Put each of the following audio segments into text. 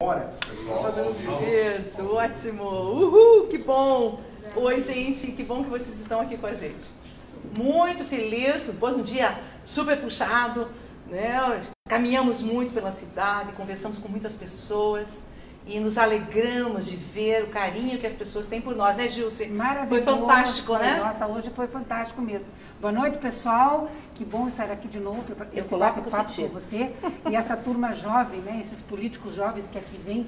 Bora. Nós fazemos isso, ótimo. Uhul, que bom. Oi, gente, que bom que vocês estão aqui com a gente. Muito feliz, depois de um dia super puxado, né? Caminhamos muito pela cidade, conversamos com muitas pessoas e nos alegramos de ver o carinho que as pessoas têm por nós, né, Gilce? Maravilhoso. Foi fantástico, né? Nossa, hoje foi fantástico mesmo. Boa noite, pessoal. Que bom estar aqui de novo para esse bate-papo com você. E essa turma jovem, né? Esses políticos jovens que aqui vêm.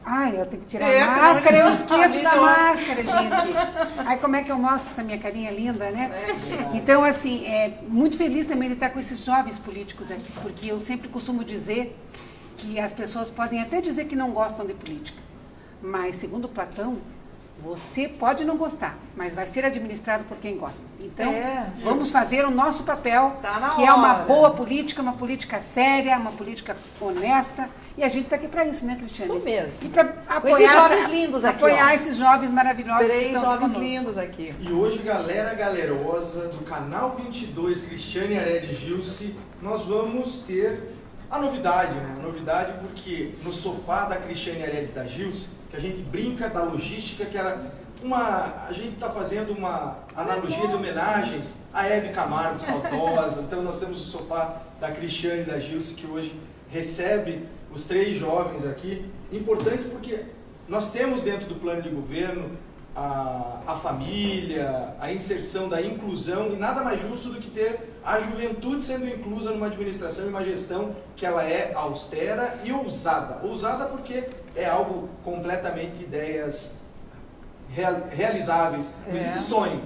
Ai, eu tenho que tirar a máscara, eu esqueço da máscara, gente. Ai, como é que eu mostro essa minha carinha linda, né? Então, assim, muito feliz também de estar com esses jovens políticos aqui, porque eu sempre costumo dizer que as pessoas podem até dizer que não gostam de política, mas, segundo Platão, você pode não gostar, mas vai ser administrado por quem gosta. Então, vamos fazer o nosso papel, que é uma boa política, uma política séria, uma política honesta. E a gente está aqui para isso, né, Cristiane? Isso mesmo. E para apoiar esses jovens lindos aqui, apoiar esses jovens maravilhosos. Três jovens lindos aqui. E hoje, galera galerosa do Canal 22, Cristiane Arede Gilce, nós vamos ter a novidade, né? A novidade porque no sofá da Cristiane Arede da Gilce, que a gente brinca da logística, que era a gente está fazendo uma analogia de homenagens a Hebe Camargo, saudosa. Então nós temos o sofá da Cristiane e da Gilce, que hoje recebe os três jovens aqui. Importante porque nós temos dentro do plano de governo a família, a inserção da inclusão, e nada mais justo do que ter a juventude sendo inclusa numa administração e uma gestão que ela é austera e ousada. Ousada porque é algo completamente ideias realizáveis, esse sonho.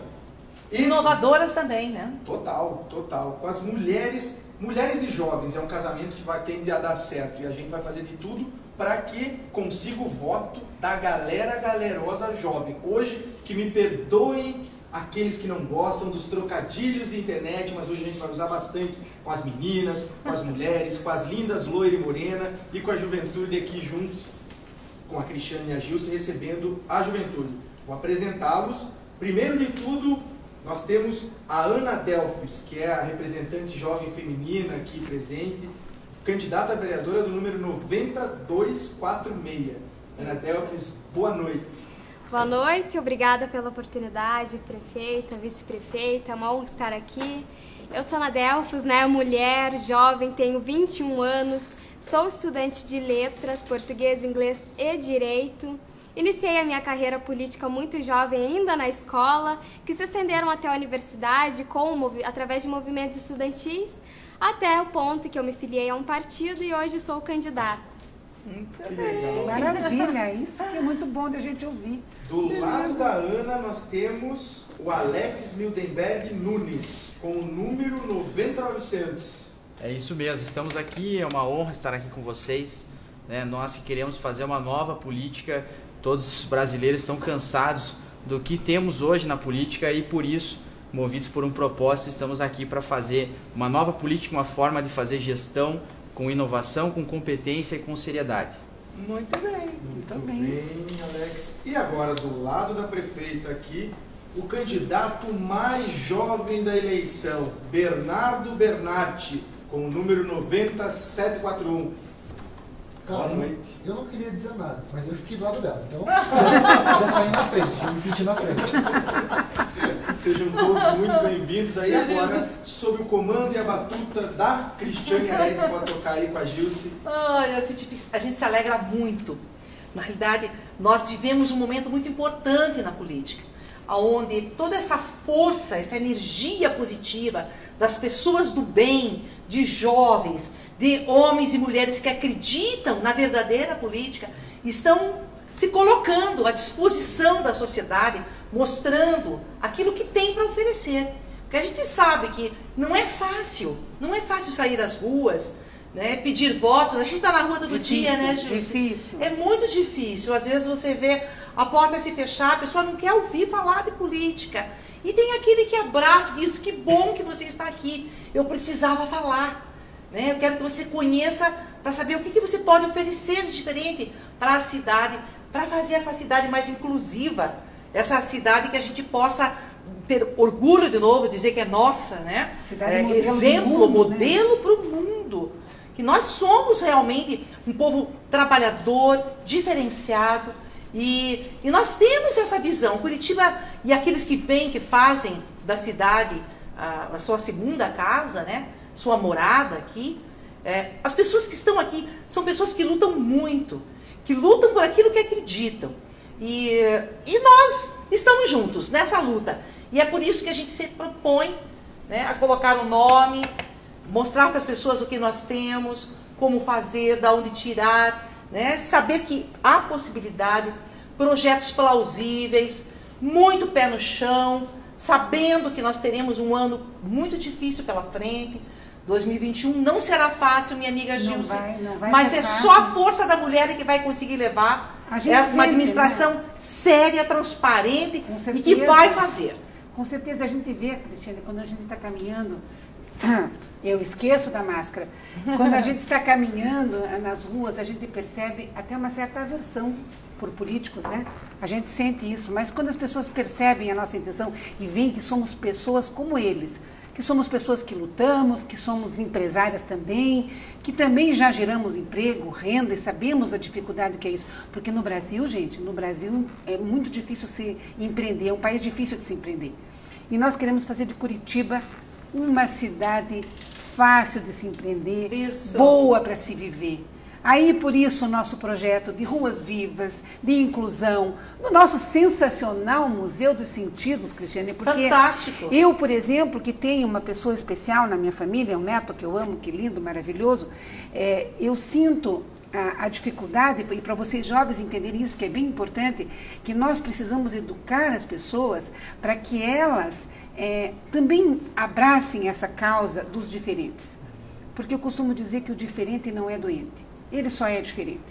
E inovadoras também, né? Total, total. Com as mulheres e jovens, é um casamento que tende a dar certo, e a gente vai fazer de tudo para que consiga o voto da galerosa jovem. Hoje, que me perdoem aqueles que não gostam dos trocadilhos de internet, mas hoje a gente vai usar bastante com as meninas, com as mulheres, com as lindas loira e morena e com a juventude aqui juntos, com a Cristiane e a Gilce, recebendo a juventude. Vou apresentá-los. Primeiro de tudo, nós temos a Ana Delfis, que é a representante jovem feminina aqui presente, candidata a vereadora do número 90246. Ana Delfis, boa noite. Boa noite, obrigada pela oportunidade, prefeita, vice-prefeita, é uma honra estar aqui. Eu sou Ana Delfis, né, mulher, jovem, tenho 21 anos, sou estudante de letras, português, inglês e direito. Iniciei a minha carreira política muito jovem, ainda na escola, que se estenderam até a universidade através de movimentos estudantis, até o ponto que eu me filiei a um partido e hoje sou candidata. Muito bem. Maravilha, isso que é muito bom da gente ouvir. Do lado da Ana, nós temos o Alex Mildenberg Nunes, com o número 90900. É isso mesmo, estamos aqui, é uma honra estar aqui com vocês, né? Nós que queremos fazer uma nova política, todos os brasileiros estão cansados do que temos hoje na política e por isso, movidos por um propósito, estamos aqui para fazer uma nova política, uma forma de fazer gestão com inovação, com competência e com seriedade. Muito bem. Muito bem, Alex. E agora, do lado da prefeita aqui, o candidato mais jovem da eleição, Bernardo Bernatti, com o número 90741. Boa noite. Eu não queria dizer nada, mas eu fiquei do lado dela, então eu saí na frente, eu me senti na frente. Sejam todos muito bem-vindos aí agora, sob o comando e a batuta da Cristiane Arede, que pode tocar aí com a Gilce. Olha, a gente se alegra muito. Na realidade, nós vivemos um momento muito importante na política, onde toda essa força, essa energia positiva das pessoas do bem, de jovens, de homens e mulheres que acreditam na verdadeira política, estão se colocando à disposição da sociedade, mostrando aquilo que tem para oferecer. Porque a gente sabe que não é fácil sair às ruas, né, pedir votos. A gente está na rua todo dia, né, Gilce? Difícil. É muito difícil. Às vezes você vê a porta se fechar, a pessoa não quer ouvir falar de política. E tem aquele que abraça e diz: que bom que você está aqui, eu precisava falar. Né? Eu quero que você conheça para saber o que você pode oferecer de diferente para a cidade, para fazer essa cidade mais inclusiva, essa cidade que a gente possa ter orgulho de novo, dizer que é nossa, né? Cidade modelo exemplo, mundo, modelo para o mundo, que nós somos realmente um povo trabalhador, diferenciado, e nós temos essa visão. Curitiba, e aqueles que vêm, que fazem da cidade a sua segunda casa, né, sua morada aqui, as pessoas que estão aqui são pessoas que lutam muito, que lutam por aquilo que acreditam. E nós estamos juntos nessa luta. E é por isso que a gente se propõe, né, a colocar o nome, mostrar para as pessoas o que nós temos, como fazer, da onde tirar, né, saber que há possibilidade, projetos plausíveis, muito pé no chão, sabendo que nós teremos um ano muito difícil pela frente. 2021 não será fácil, minha amiga Gilce, não vai mas ser é fácil. só a força da mulher que vai conseguir levar. É uma administração, né, séria, transparente e que vai fazer. Com certeza a gente vê, Cristiane, quando a gente está caminhando, eu esqueço da máscara, quando a gente está caminhando nas ruas, a gente percebe até uma certa aversão por políticos, né? A gente sente isso, mas quando as pessoas percebem a nossa intenção e veem que somos pessoas como eles, que somos pessoas que lutamos, que somos empresárias também, que também já geramos emprego, renda e sabemos a dificuldade que é isso. Porque no Brasil, gente, no Brasil é muito difícil se empreender, é um país difícil de se empreender. E nós queremos fazer de Curitiba uma cidade fácil de se empreender, boa para se viver. Aí, por isso, o nosso projeto de ruas vivas, de inclusão, no nosso sensacional Museu dos Sentidos, Cristiane, porque fantástico. Eu, por exemplo, que tenho uma pessoa especial na minha família, um neto que eu amo, que lindo, maravilhoso, eu sinto a dificuldade, e para vocês jovens entenderem isso, que é bem importante, que nós precisamos educar as pessoas para que elas também abracem essa causa dos diferentes. Porque eu costumo dizer que o diferente não é doente. Ele só é diferente.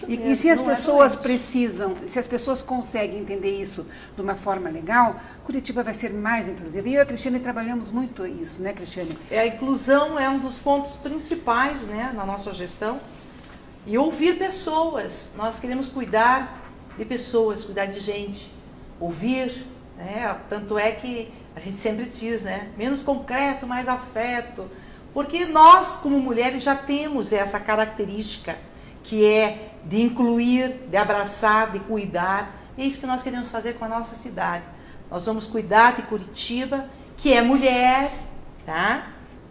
E se as pessoas precisam, se as pessoas conseguem entender isso de uma forma legal, Curitiba vai ser mais inclusiva. E eu e a Cristiane trabalhamos muito isso, né, Cristiane? A inclusão é um dos pontos principais, né, na nossa gestão. E ouvir pessoas. Nós queremos cuidar de pessoas, cuidar de gente. Ouvir, né? Tanto é que a gente sempre diz, né, menos concreto, mais afeto. Porque nós, como mulheres, já temos essa característica, que é de incluir, de abraçar, de cuidar. É isso que nós queremos fazer com a nossa cidade. Nós vamos cuidar de Curitiba, que é mulher, tá?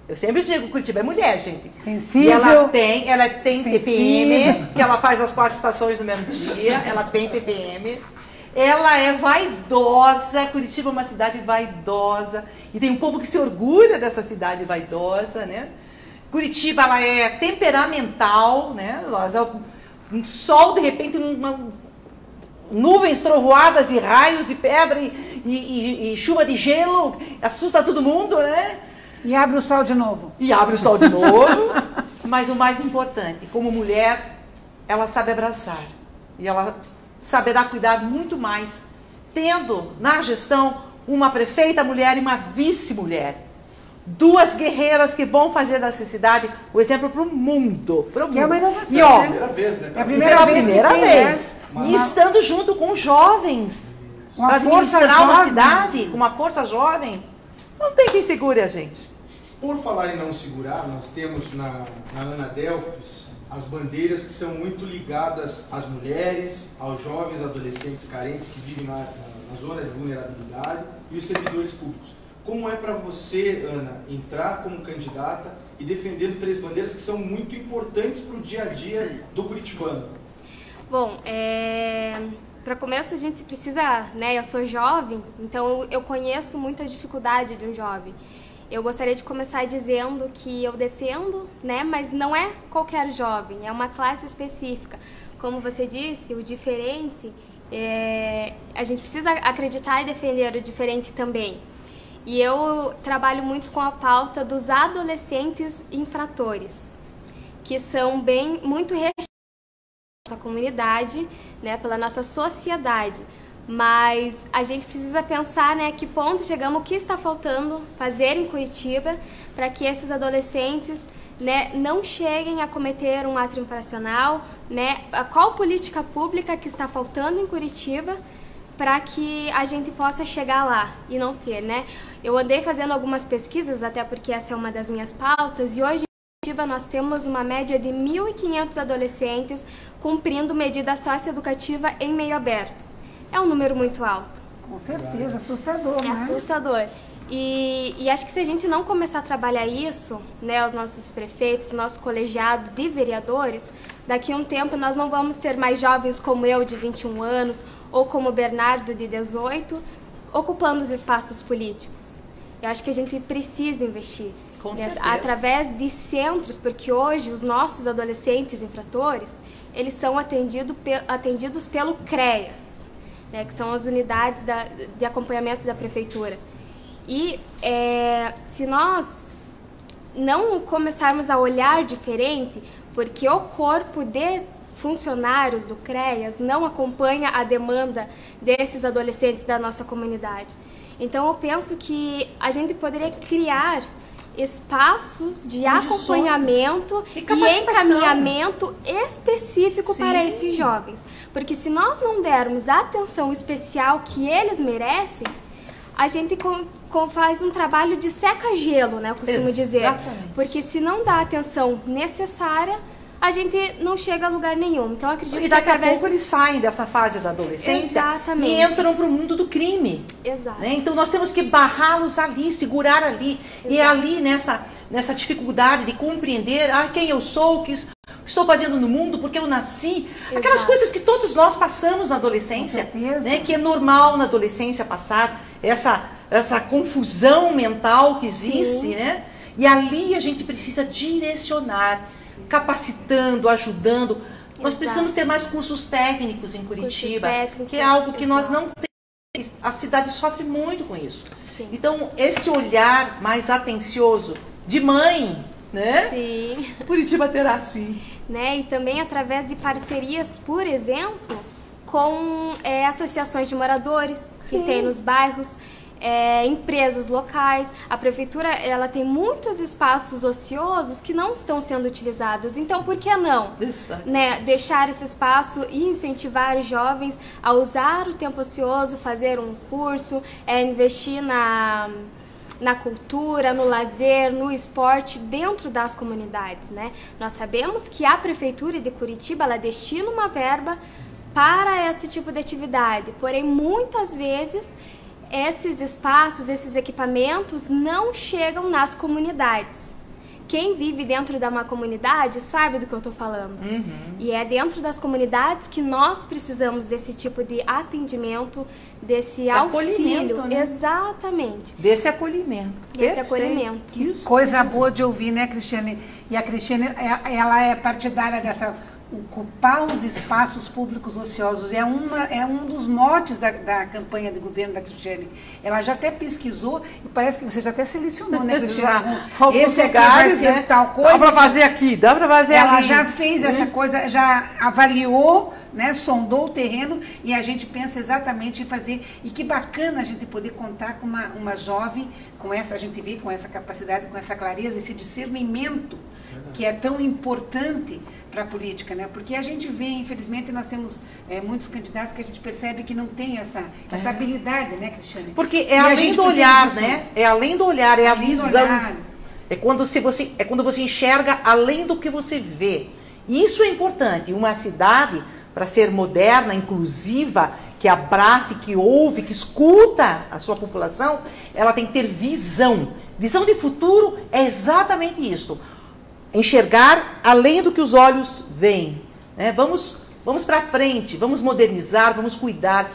Eu sempre digo que Curitiba é mulher, gente. Sensível. E ela tem TPM, que ela faz as 4 estações no mesmo dia, ela tem TPM. Ela é vaidosa, Curitiba é uma cidade vaidosa, e tem um povo que se orgulha dessa cidade vaidosa, né? Curitiba, ela é temperamental, né? Um sol, de repente, nuvens trovoadas de raios e pedra e chuva de gelo, assusta todo mundo, né? E abre o sol de novo. E abre o sol de novo. Mas o mais importante, como mulher, ela sabe abraçar. E ela saberá cuidar muito mais, tendo na gestão uma prefeita mulher e uma vice-mulher. 2 guerreiras que vão fazer dessa cidade o exemplo para o mundo. Que é uma inovação, e, ó, né? Primeira vez, né? É a primeira vez. E estando junto com jovens, para administrar uma cidade com uma força jovem, não tem quem segure a gente. Por falar em não segurar, nós temos na Ana Delfos as bandeiras que são muito ligadas às mulheres, aos jovens, adolescentes carentes que vivem na zona de vulnerabilidade e os servidores públicos. Como é para você, Ana, entrar como candidata e defendendo 3 bandeiras que são muito importantes para o dia a dia do curitibano? Bom, para começo a gente precisa, né, eu sou jovem, então eu conheço muito a dificuldade de um jovem. Eu gostaria de começar dizendo que eu defendo, né, mas não é qualquer jovem, é uma classe específica. Como você disse, o diferente, a gente precisa acreditar e defender o diferente também. E eu trabalho muito com a pauta dos adolescentes infratores, que são muito rechaçados pela nossa comunidade, né, pela nossa sociedade. Mas a gente precisa pensar, né, que ponto chegamos, o que está faltando fazer em Curitiba para que esses adolescentes, né, não cheguem a cometer um ato infracional, né, qual política pública que está faltando em Curitiba para que a gente possa chegar lá e não ter, né? Eu andei fazendo algumas pesquisas, até porque essa é uma das minhas pautas, e hoje Curitiba nós temos uma média de 1.500 adolescentes cumprindo medida socioeducativa em meio aberto. É um número muito alto. Com certeza, assustador, É assustador. E acho que se a gente não começar a trabalhar isso, né, os nossos prefeitos, nosso colegiado de vereadores, daqui a um tempo nós não vamos ter mais jovens como eu, de 21 anos, ou como o Bernardo, de 18, ocupando os espaços políticos. Eu acho que a gente precisa investir através de centros, porque hoje os nossos adolescentes infratores, eles são atendidos pelo CREAS, né, que são as unidades de acompanhamento da prefeitura. E se nós não começarmos a olhar diferente, porque o corpo de funcionários do CREAS não acompanha a demanda desses adolescentes da nossa comunidade. Então eu penso que a gente poderia criar espaços de acompanhamento e encaminhamento específico para esses jovens. Porque se nós não dermos a atenção especial que eles merecem, a gente faz um trabalho de seca-gelo, né, eu costumo dizer. Porque se não dá a atenção necessária, a gente não chega a lugar nenhum. Então, acredito que daqui a pouco eles saem dessa fase da adolescência e entram para o mundo do crime. Exato. Né? Então, nós temos que barrá-los ali, segurar ali. Exato. E é ali, nessa dificuldade de compreender quem eu sou, o que estou fazendo no mundo, porque eu nasci. Exato. Aquelas coisas que todos nós passamos na adolescência, né? Que é normal na adolescência passar, essa confusão mental que existe, né? E ali a gente precisa direcionar, capacitando, ajudando. Nós precisamos ter mais cursos técnicos em Curitiba, que é algo que nós não temos. A cidade sofre muito com isso. Sim. Então, esse olhar mais atencioso de mãe, né? Sim. Curitiba terá sim. Né? E também através de parcerias, por exemplo, com associações de moradores que tem nos bairros. Empresas locais. A prefeitura ela tem muitos espaços ociosos que não estão sendo utilizados. Então, por que não, né, deixar esse espaço e incentivar os jovens a usar o tempo ocioso, fazer um curso, investir na cultura, no lazer, no esporte dentro das comunidades, né? Nós sabemos que a prefeitura de Curitiba ela destina uma verba para esse tipo de atividade, porém muitas vezes esses espaços, esses equipamentos não chegam nas comunidades. Quem vive dentro de uma comunidade sabe do que eu estou falando. E é dentro das comunidades que nós precisamos desse tipo de atendimento, desse auxílio. Né? Exatamente. Desse acolhimento. Desse acolhimento. Que coisa boa de ouvir, né, Cristiane? E a Cristiane, ela é partidária dessa... Ocupar os espaços públicos ociosos é um dos motes da campanha de governo da Cristiane. Ela já até pesquisou e parece que você já até selecionou, né, Cristiane? Esse aqui vai ser, né? Tal coisa. Dá para fazer aqui, dá para fazer ali. Ela já fez essa coisa, já avaliou, né, sondou o terreno e a gente pensa exatamente em fazer. E que bacana a gente poder contar com uma jovem, a gente vê com essa capacidade, com essa clareza, esse discernimento que é tão importante para a política, né? Porque a gente vê, infelizmente, nós temos muitos candidatos que a gente percebe que não tem essa habilidade, né, Cristiane? Porque é além do olhar, né? É além do olhar, é a visão. É quando você enxerga além do que você vê. Isso é importante. Uma cidade, para ser moderna, inclusiva, que abrace, que ouve, que escuta a sua população, ela tem que ter visão. Visão de futuro é exatamente isso. Enxergar além do que os olhos veem. Né? Vamos para frente, vamos modernizar, vamos cuidar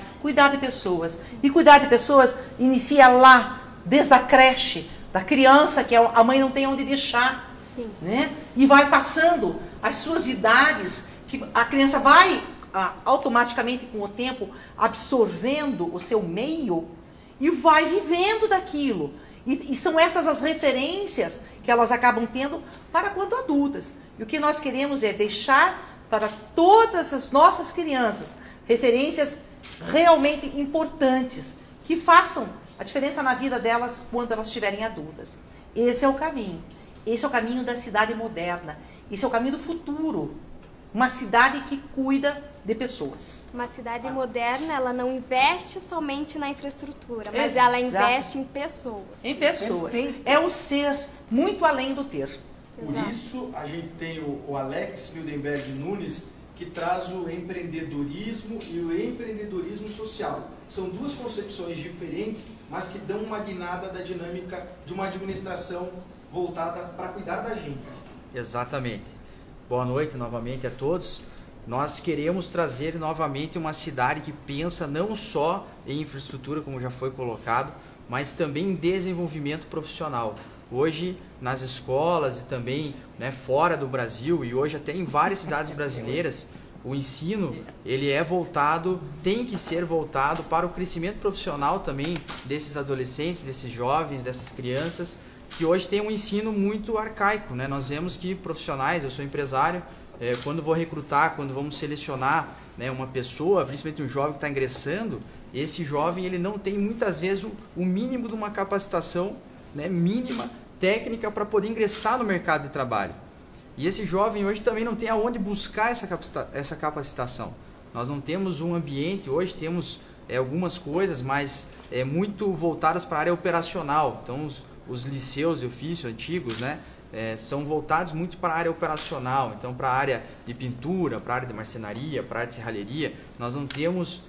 de pessoas. E cuidar de pessoas inicia lá, desde a creche, da criança, que a mãe não tem onde deixar. Né? E vai passando as suas idades, que a criança vai automaticamente, com o tempo, absorvendo o seu meio e vai vivendo daquilo. E são essas as referências que elas acabam tendo para quando adultas. E o que nós queremos é deixar para todas as nossas crianças referências realmente importantes, que façam a diferença na vida delas quando elas estiverem adultas. Esse é o caminho. Esse é o caminho da cidade moderna. Esse é o caminho do futuro. Uma cidade que cuida de pessoas. Uma cidade moderna, ela não investe somente na infraestrutura, mas ela investe em pessoas. Em pessoas. Perfeito. É o ser muito além do ter. Por isso, a gente tem o Alex Mildenberg Nunes, que traz o empreendedorismo e o empreendedorismo social. São duas concepções diferentes, mas que dão uma guinada da dinâmica de uma administração voltada para cuidar da gente. Exatamente. Boa noite novamente a todos. Nós queremos trazer novamente uma cidade que pensa não só em infraestrutura, como já foi colocado, mas também em desenvolvimento profissional. Hoje, nas escolas e também, né, fora do Brasil, e hoje até em várias cidades brasileiras, o ensino ele é voltado, tem que ser voltado para o crescimento profissional também desses adolescentes, desses jovens, dessas crianças, que hoje tem um ensino muito arcaico, né? Nós vemos que profissionais, eu sou empresário, quando vou recrutar, quando vamos selecionar, né, uma pessoa, principalmente um jovem que está ingressando, esse jovem ele não tem muitas vezes o mínimo de uma capacitação, né, mínima, técnica para poder ingressar no mercado de trabalho. E esse jovem hoje também não tem aonde buscar essa capacitação. Nós não temos um ambiente, hoje temos algumas coisas, mas muito voltadas para a área operacional. Então os liceus de ofício antigos, né, são voltados muito para a área operacional, então para a área de pintura, para a área de marcenaria, para a área de serralheria. Nós não temos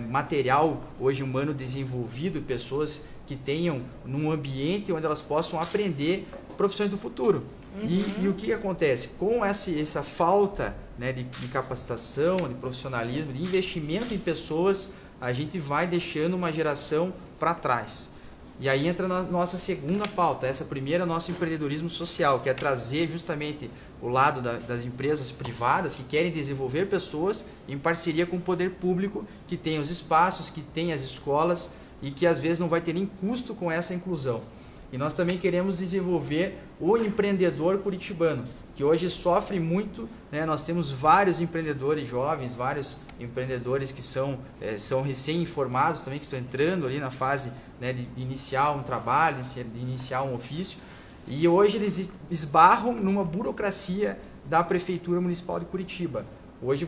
material hoje humano desenvolvido, pessoas que tenham num ambiente onde elas possam aprender profissões do futuro. E o que acontece? Com essa falta, né, de capacitação, de profissionalismo, de investimento em pessoas, a gente vai deixando uma geração para trás. E aí entra na nossa segunda pauta, essa primeira, nosso empreendedorismo social, que é trazer justamente o lado das empresas privadas que querem desenvolver pessoas em parceria com o poder público, que tem os espaços, que tem as escolas e que às vezes não vai ter nem custo com essa inclusão. E nós também queremos desenvolver o empreendedor curitibano, que hoje sofre muito, né? Nós temos vários empreendedores jovens, vários empreendedores que são recém-formados também, que estão entrando ali na fase, né, de iniciar um trabalho, de iniciar um ofício, e hoje eles esbarram numa burocracia da Prefeitura Municipal de Curitiba. Hoje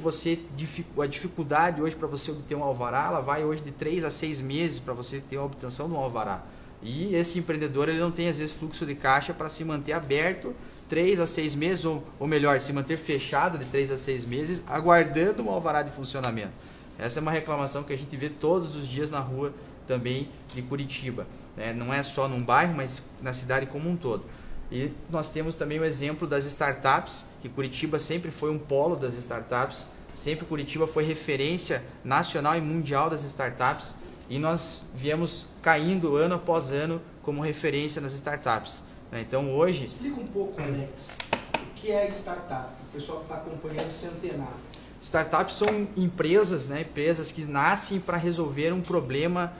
a dificuldade hoje para você obter um alvará, ela vai hoje de 3 a 6 meses para você ter a obtenção de um alvará. E esse empreendedor ele não tem às vezes fluxo de caixa para se manter aberto 3 a 6 meses, ou melhor, se manter fechado de 3 a 6 meses, aguardando um alvará de funcionamento. Essa é uma reclamação que a gente vê todos os dias na rua também de Curitiba. Não é só num bairro, mas na cidade como um todo. E nós temos também o exemplo das startups, que Curitiba sempre foi um polo das startups, sempre Curitiba foi referência nacional e mundial das startups, e nós viemos caindo ano após ano como referência nas startups. Então hoje... Explica um pouco, Alex, o que é startup, o pessoal que está acompanhando se antenar. Startups são empresas, né, empresas que nascem para resolver um problema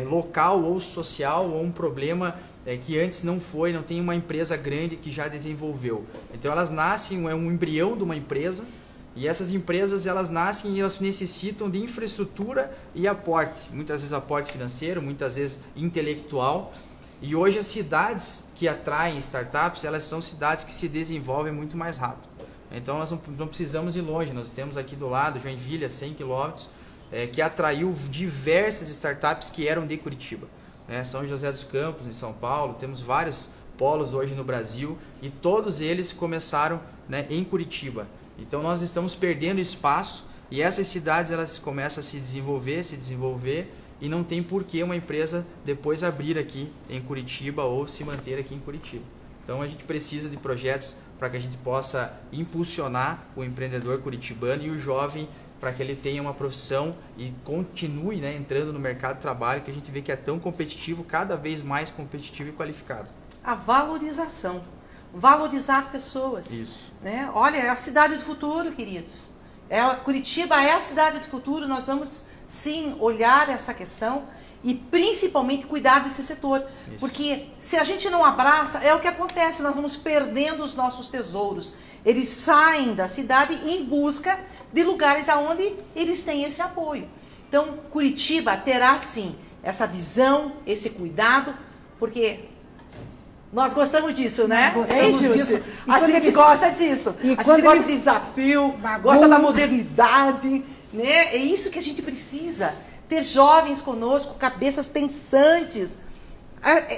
local ou social, ou um problema que antes não tem uma empresa grande que já desenvolveu. Então elas nascem, é um embrião de uma empresa, e essas empresas elas nascem e elas necessitam de infraestrutura e aporte, muitas vezes aporte financeiro, muitas vezes intelectual. E hoje as cidades que atraem startups, elas são cidades que se desenvolvem muito mais rápido. Então nós não precisamos ir longe, nós temos aqui do lado, Joinville, a 100 km, que atraiu diversas startups que eram de Curitiba. São José dos Campos, em São Paulo, temos vários polos hoje no Brasil e todos eles começaram, né, em Curitiba. Então nós estamos perdendo espaço e essas cidades elas começam a se desenvolver e não tem por que uma empresa depois abrir aqui em Curitiba ou se manter aqui em Curitiba. Então a gente precisa de projetos para que a gente possa impulsionar o empreendedor curitibano e o jovem para que ele tenha uma profissão e continue, né, entrando no mercado de trabalho, que a gente vê que é tão competitivo, cada vez mais competitivo e qualificado. A valorização. Valorizar pessoas. Isso. Né? Olha, é a cidade do futuro, queridos. Curitiba é a cidade do futuro, nós vamos sim olhar essa questão e principalmente cuidar desse setor. Isso. Porque se a gente não abraça, é o que acontece, nós vamos perdendo os nossos tesouros. Eles saem da cidade em busca de lugares onde eles têm esse apoio. Então, Curitiba terá sim essa visão, esse cuidado, porque nós gostamos disso, né? Gostamos disso. A gente gosta disso. A gente gosta de desafio, gosta da modernidade, né? É isso que a gente precisa. Ter jovens conosco, cabeças pensantes.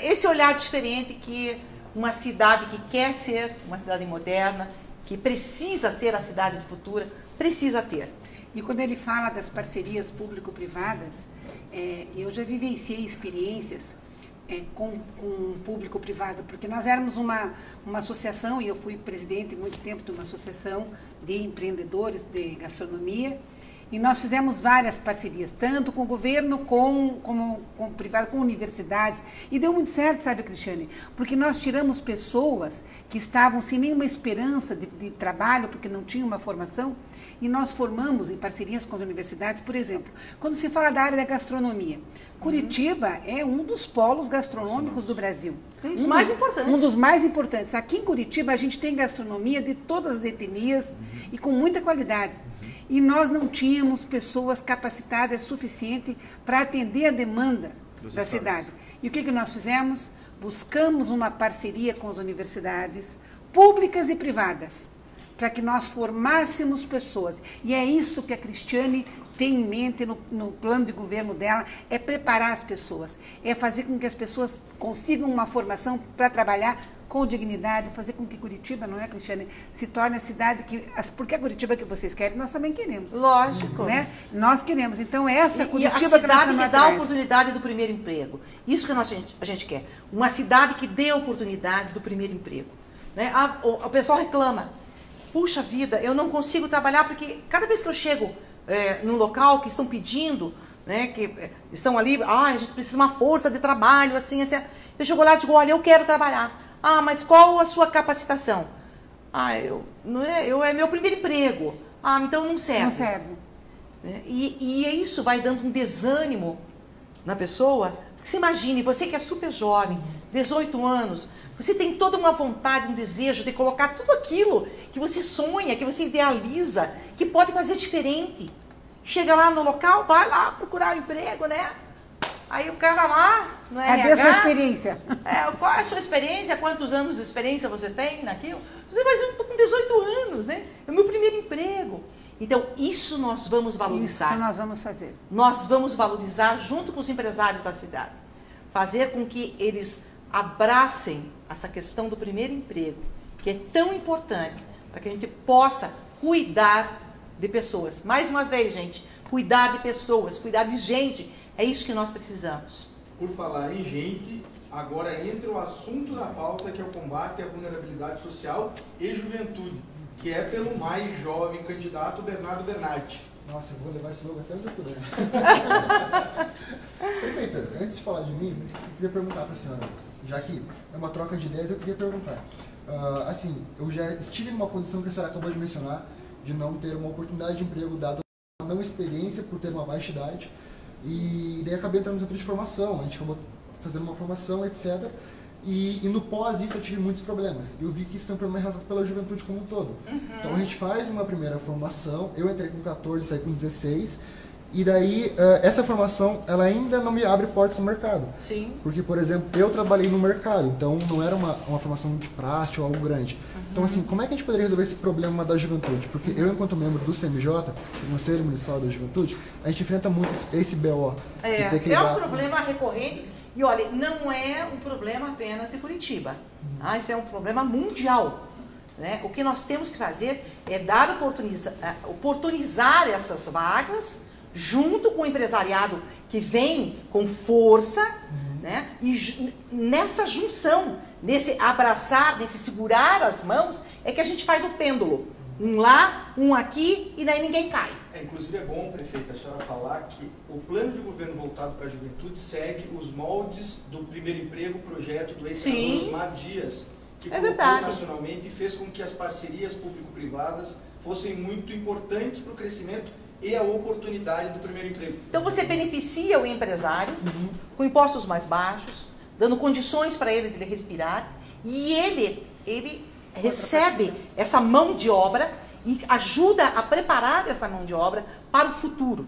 Esse olhar diferente que uma cidade que quer ser uma cidade moderna, que precisa ser a cidade do futuro, precisa ter. E quando ele fala das parcerias público-privadas, eu já vivenciei experiências com o público-privado, porque nós éramos uma associação, e eu fui presidente muito tempo de uma associação de empreendedores de gastronomia, e nós fizemos várias parcerias, tanto com o governo como com o privado, com universidades. E deu muito certo, sabe, Cristiane? Porque nós tiramos pessoas que estavam sem nenhuma esperança de trabalho, porque não tinham uma formação, e nós formamos em parcerias com as universidades. Por exemplo, quando se fala da área da gastronomia, Curitiba é um dos polos gastronômicos do Brasil. Um dos mais importantes. Um dos mais importantes. Aqui em Curitiba a gente tem gastronomia de todas as etnias e com muita qualidade. E nós não tínhamos pessoas capacitadas suficiente para atender a demanda da cidade. E o que nós fizemos? Buscamos uma parceria com as universidades públicas e privadas, para que nós formássemos pessoas. E é isso que a Cristiane tem em mente no plano de governo dela, é preparar as pessoas, é fazer com que as pessoas consigam uma formação para trabalhar com dignidade, fazer com que Curitiba, não é, Cristiane, se torne a cidade que... Porque a Curitiba que vocês querem, nós também queremos. Lógico. Né? Nós queremos. Então, essa Curitiba e a cidade que dá a atrás. oportunidade do primeiro emprego. Isso que a gente quer. Uma cidade que dê a oportunidade do primeiro emprego. Né? O pessoal reclama. Puxa vida, eu não consigo trabalhar porque cada vez que eu chego num local que estão pedindo, né, que estão ali, a gente precisa de uma força de trabalho, assim, assim. Eu chego lá e digo, olha, eu quero trabalhar. Ah, mas qual a sua capacitação? Ah, é meu primeiro emprego. Ah, então não serve. Não serve. E isso vai dando um desânimo na pessoa. Você imagine, você que é super jovem, 18 anos, você tem toda uma vontade, um desejo de colocar tudo aquilo que você sonha, que você idealiza, que pode fazer diferente. Chega lá no local, vai lá procurar um emprego, né? Aí o cara lá, no RH... Cadê a sua experiência? Qual é a sua experiência? Quantos anos de experiência você tem naquilo? Você vai dizer, eu estou com 18 anos, né? É o meu primeiro emprego. Então, isso nós vamos valorizar. Isso nós vamos fazer. Nós vamos valorizar junto com os empresários da cidade. Fazer com que eles abracem essa questão do primeiro emprego, que é tão importante para que a gente possa cuidar de pessoas. Mais uma vez, gente, cuidar de pessoas, cuidar de gente. É isso que nós precisamos. Por falar em gente, agora entra o assunto da pauta, que é o combate à vulnerabilidade social e juventude, que é pelo mais jovem candidato, Bernardo Bernardi. Nossa, eu vou levar esse logo até onde eu puder. Perfeito. Antes de falar de mim, eu queria perguntar para a senhora, já que é uma troca de ideias, eu queria perguntar. Assim, eu já estive numa posição que a senhora acabou de mencionar, de não ter uma oportunidade de emprego dada a não experiência por ter uma baixa idade. E daí acabei entrando no centro de formação, a gente acabou fazendo uma formação, etc. E no pós isso eu tive muitos problemas. Eu vi que isso é um problema relatado pela juventude como um todo. Então a gente faz uma primeira formação, eu entrei com 14, saí com 16, e daí essa formação ela ainda não me abre portas no mercado. Sim. Porque, por exemplo, eu trabalhei no mercado, então não era uma formação de praxe ou algo grande. Então, assim, como é que a gente poderia resolver esse problema da juventude? Porque eu, enquanto membro do CMJ, Conselho Municipal da Juventude, a gente enfrenta muito esse BO. É um problema recorrente e, olha, não é um problema apenas de Curitiba. Isso é um problema mundial. Né? O que nós temos que fazer é oportunizar essas vagas junto com o empresariado que vem com força, né? E nessa junção, nesse abraçar, nesse segurar as mãos, é que a gente faz o pêndulo. Um lá, um aqui, e daí ninguém cai. Inclusive é bom, prefeita, a senhora falar que o plano de governo voltado para a juventude segue os moldes do primeiro emprego, projeto do ex-senador Osmar Dias, que colocou nacionalmente e fez com que as parcerias público-privadas fossem muito importantes para o crescimento e a oportunidade do primeiro emprego. Então você beneficia o empresário com impostos mais baixos, dando condições para ele de respirar, e ele recebe essa mão de obra e ajuda a preparar essa mão de obra para o futuro.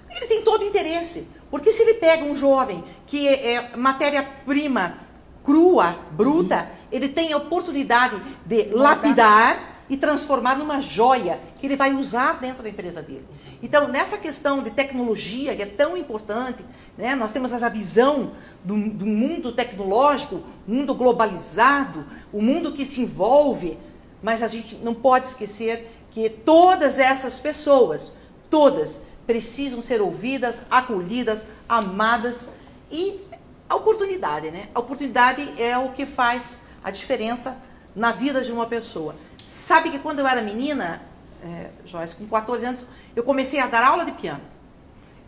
Ele tem todo o interesse, porque se ele pega um jovem que é matéria-prima crua, bruta, ele tem a oportunidade de lapidar e transformar numa joia que ele vai usar dentro da empresa dele. Então, nessa questão de tecnologia, que é tão importante, né, nós temos essa visão do mundo tecnológico, mundo globalizado, o mundo que se envolve, mas a gente não pode esquecer que todas essas pessoas, todas, precisam ser ouvidas, acolhidas, amadas e a oportunidade, né? A oportunidade é o que faz a diferença na vida de uma pessoa. Sabe que quando eu era menina, Joyce, com 14 anos, eu comecei a dar aula de piano.